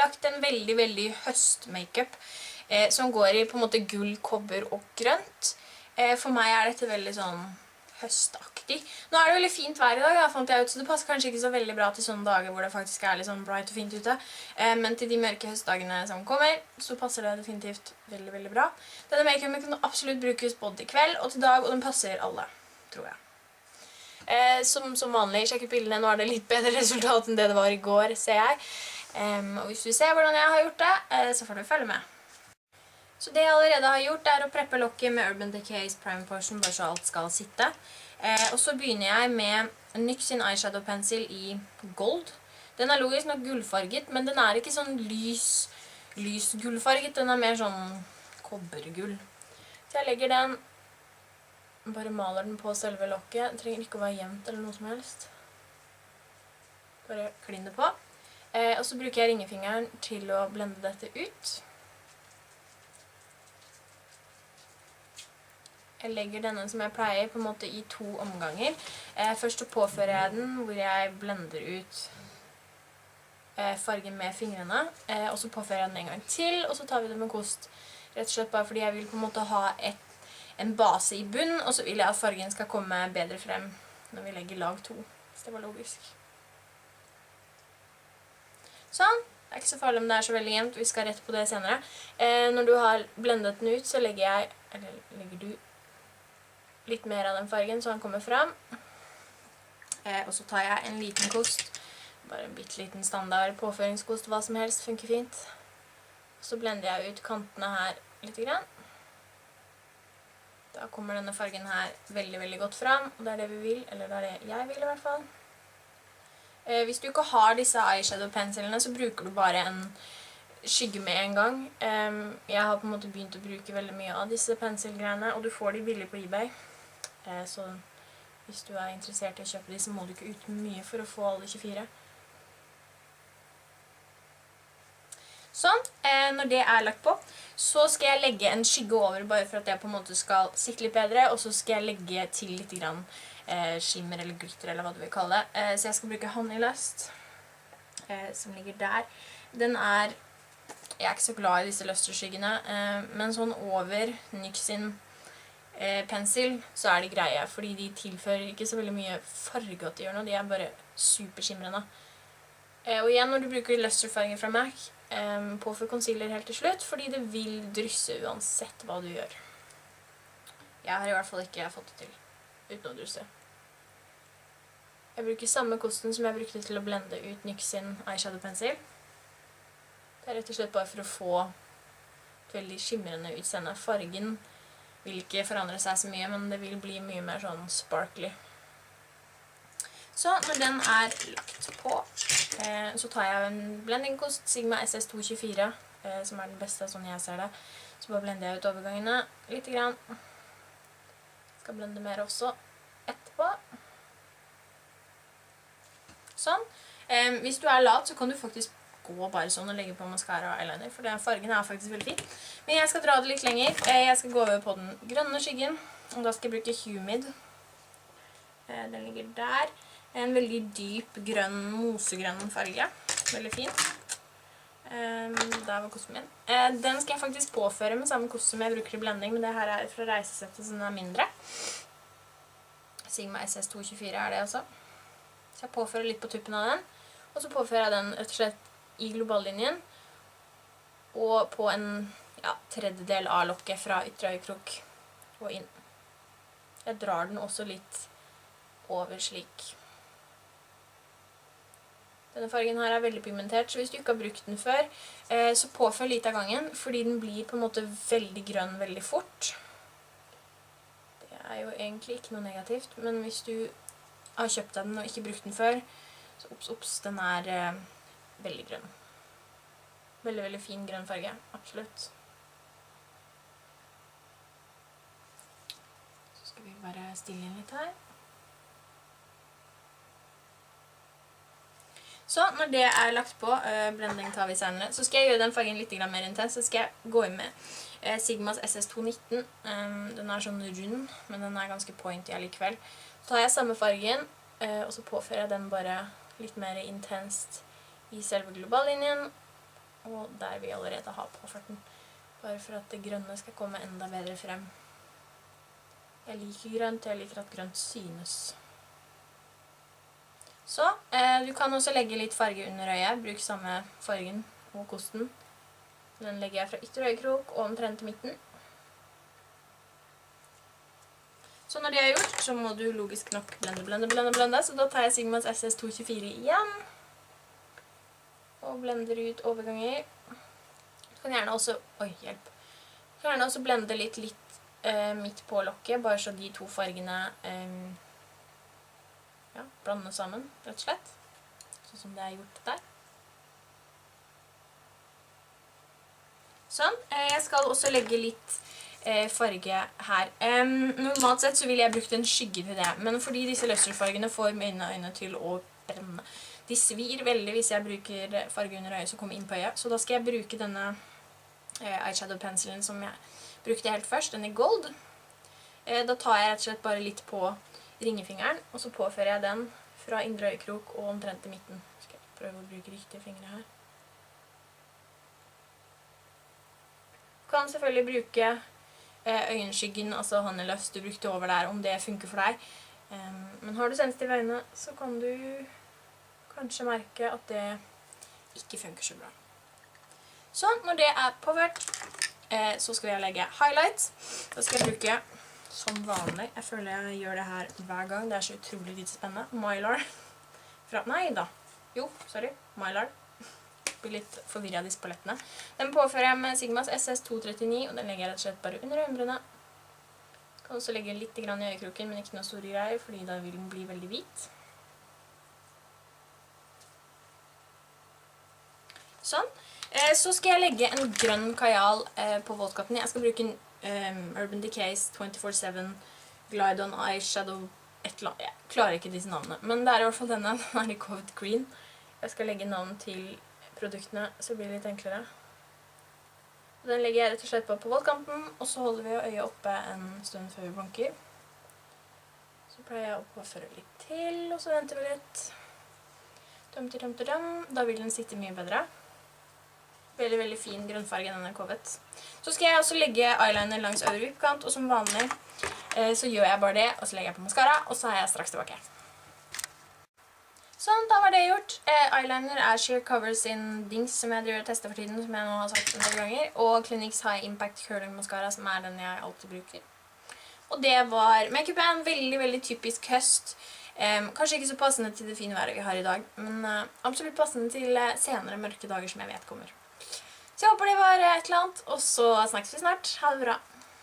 lagt en veldig, veldig høstmakeup som går i på en måte gull, kobber og grønt. For meg dette veldig sånn høstaktig. Nå det veldig fint vær i dag, fant jeg ut, så det passer kanskje ikke så veldig bra til sånne dager hvor det faktisk litt sånn bright og fint ute. Men til de mørke høstdagene som kommer, så passer det definitivt veldig, veldig bra. Denne makeupen kan absolutt brukes både i kveld og til dag, og den passer alle, tror jeg. Som vanlig, sjekk ut bildene, nå det litt bedre resultat enn det var i går, ser jeg. Og hvis du ser hvordan jeg har gjort det, så får du følge med. Så det jeg allerede har gjort å preppe lokket med Urban Decay's Prime Potion, bare så alt skal sitte. Og så begynner jeg med NYX sin eyeshadow pencil i gold. Den logisk nok gullfarget, men den ikke sånn lys gullfarget, den mer sånn kobbergull. Så jeg legger den, bare maler den på selve lokket. Den trenger ikke å være jevnt eller noe som helst. Bare klin det på. Og så bruker jeg ringefingeren til å blende dette ut. Jeg legger denne som jeg pleier på en måte i 2 omganger. Først så påfører jeg den hvor jeg blender ut fargen med fingrene. Og så påfører jeg den en gang til, og så tar vi det med kost. Rett og slett bare fordi jeg vil på en måte ha en base i bunn, og så vil jeg at fargen skal komme bedre frem når vi legger lag 2, hvis det var logisk. Sånn. Det ikke så farlig om det så veldig jevnt, vi skal rett på det senere. Når du har blendet den ut, så legger du litt mer av den fargen, så den kommer frem. Og så tar jeg en liten kost, bare en bitteliten standard påføringskost, hva som helst, funker fint. Så blender jeg ut kantene her litt grann. Da kommer denne fargen her veldig, veldig godt frem, og det det vi vil, eller det det jeg vil i hvert fall. Hvis du ikke har disse eyeshadow-penselene, så bruker du bare en skygge med en gang. Jeg har på en måte begynt å bruke veldig mye av disse penselgreiene, og du får de billig på eBay. Så hvis du interessert i å kjøpe de, så må du ikke ut mye for å få alle 24. Sånn, når det lagt på, så skal jeg legge en skygge over, bare for at jeg på en måte skal sikte litt bedre, og så skal jeg legge til litt grann skimmer eller glitter, eller hva du vil kalle det. Så jeg skal bruke Honey Lust, som ligger der. Den jeg ikke så glad i disse lusterskyggene, men sånn over NYX sin pensel, så de greie, fordi de tilfører ikke så veldig mye farge at de gjør noe, de bare superskimrende. Og igjen, når du bruker lusterfarger fra MAC, påfør concealer helt til slutt, fordi det vil drysse uansett hva du gjør. Jeg har i hvert fall ikke fått det til, uten å drysse. Jeg bruker samme kosten som jeg brukte til å blende ut NYX sin eyeshadow pencil. Det rett og slett bare for å få et veldig skimrende utseende. Fargen vil ikke forandre seg så mye, men det vil bli mye mer sånn sparkly. Så når den lagt på, så tar jeg en blendingkost, Sigma SS224, som den beste sånn jeg ser det. Så bare blender jeg ut overgangene litt grann. Skal blende mer også etterpå. Sånn. Hvis du lat, så kan du faktisk gå bare sånn og legge på mascara og eyeliner, for fargen faktisk veldig fin. Men jeg skal dra det litt lenger. Jeg skal gå over på den grønne skyggen, og da skal jeg bruke Humid. Den ligger der. En veldig dyp grønn, mosegrønn farge. Veldig fin. Der var kosten min. Den skal jeg faktisk påføre med samme kost som jeg bruker i blending, men det her fra reisesettet, så den mindre. Sigma SS224 det også. Så jeg påfører litt på tuppen av den, og så påfører jeg den rett og slett i globallinjen, og på en tredjedel av lokket fra ytre øyekrok og inn. Jeg drar den også litt over slik. Denne fargen her veldig pigmentert, så hvis du ikke har brukt den før, så påfør litt av gangen, fordi den blir på en måte veldig grønn veldig fort. Det jo egentlig ikke noe negativt, men hvis du har kjøpt den og ikke brukt den før, så opps, den veldig grønn. Veldig, veldig fin grønn farge, absolutt. Så skal vi bare stille inn litt her. Så når det lagt på, blending tar vi senere, så skal jeg gjøre den fargen litt mer intens. Så skal jeg gå inn med Sigmas SS219. Den sånn rund, men den ganske pointy allikevel. Så tar jeg samme fargen, og så påfører jeg den bare litt mer intenst i selve globallinjen, og der vi allerede har påført den. Bare for at det grønne skal komme enda bedre frem. Jeg liker grønt, jeg liker at grønt synes. Så, du kan også legge litt farge under øyet. Bruk samme fargen og kosten. Den legger jeg fra ytter øyekrok og omtrent til midten. Så når det er gjort, så må du logisk nok blende. Så da tar jeg Sigmas SS224 igjen. Og blender ut overganger. Du kan gjerne også, hjelp. Du kan gjerne også blende litt midt på lokket, bare så de to fargene blander sammen, rett og slett. Sånn som det er gjort der. Sånn. Jeg skal også legge litt farge her. Normalt sett så vil jeg bruke en skygge til det, men fordi disse løsserfargene får mine øyne til å brenne. De svir veldig hvis jeg bruker farge under øyet som kommer inn på øyet, så da skal jeg bruke denne eyeshadow-penselen som jeg brukte helt først, den i gold. Da tar jeg rett og slett bare litt på ringefingeren, og så påfører jeg den fra indre øyekrok og omtrent til midten. Skal jeg prøve å bruke riktige fingre her. Du kan selvfølgelig bruke øyenskyggen, altså håndeløs du brukte over der, om det funker for deg. Men har du sensitive øyne, så kan du kanskje merke at det ikke funker så bra. Så når det er påført, så skal jeg legge highlight. Da skal jeg bruke som vanlig. Jeg føler jeg gjør det her hver gang. Det er så utrolig litt spennende. Mylar. Mylar. Blir litt forvirret av disse palettene. Den påfører jeg med Sigmas SS239, og den legger jeg rett og slett bare under øyenbrynet. Kan også legge litt i øyekroken, men ikke noe store greier, fordi da vil den bli veldig hvit. Sånn. Så skal jeg legge en grønn kajal på våtkatten. Jeg skal bruke en Urban Decay's 24/7 Glide On Eyeshadow et eller annet. Jeg klarer ikke disse navnene, men det er i hvert fall denne. Den er i Covet Green. Jeg skal legge navn til produktene, så blir det litt enklere. Den legger jeg rett og slett på våtkanten, og så holder vi øyet oppe en stund før vi blanker. Så pleier jeg å påføre litt til, og så venter vi litt. Da vil den sitte mye bedre. Veldig, veldig fin grønnfarge, denne Covet. Så skal jeg også legge eyeliner langs øvre vippkant, og som vanlig så gjør jeg bare det, og så legger jeg på mascara, og så er jeg straks tilbake. Sånn, da var det gjort. Eyeliner er Sheer Cover sin Dings, som jeg driver og tester for tiden, som jeg nå har sagt en del ganger, og Clinique's High Impact Curling Mascara, som er den jeg alltid bruker. Og det var makeupen, veldig, veldig typisk høst. Kanskje ikke så passende til det fine været vi har i dag, men absolutt passende til senere mørke dager som jeg vet kommer. Så jeg håper det var et eller annet, og så snakkes vi snart. Ha det bra!